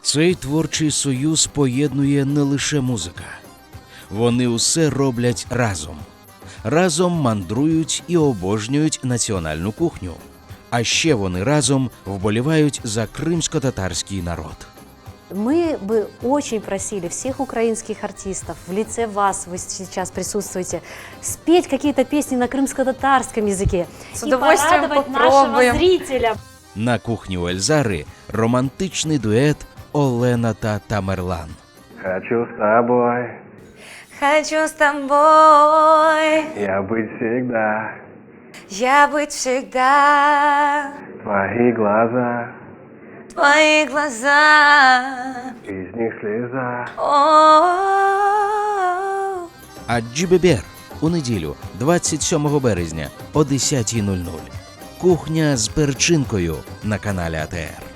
Цей творчий союз поєднує не лише музика. Вони усе роблять разом. Разом мандрують і обожнюють національну кухню. А ще вони разом вболівають за кримсько-татарський народ. Мы бы очень просили всех украинских артистов, в лице вас, вы сейчас присутствуете, спеть какие-то песни на крымско-татарском языке. С удовольствием и порадовать попробуем. нашего зрителя. На кухні у Ельзари романтичний дует Олена та Тамерлан. Хочу с тобой Хочу с тобой я быть всегда. я быть всегда. Твои глаза, Твои глаза. из них слеза. О-о-о. А Джібебер у неділю, 27 березня о 10:00. Кухня з перчинкою на каналі АТR.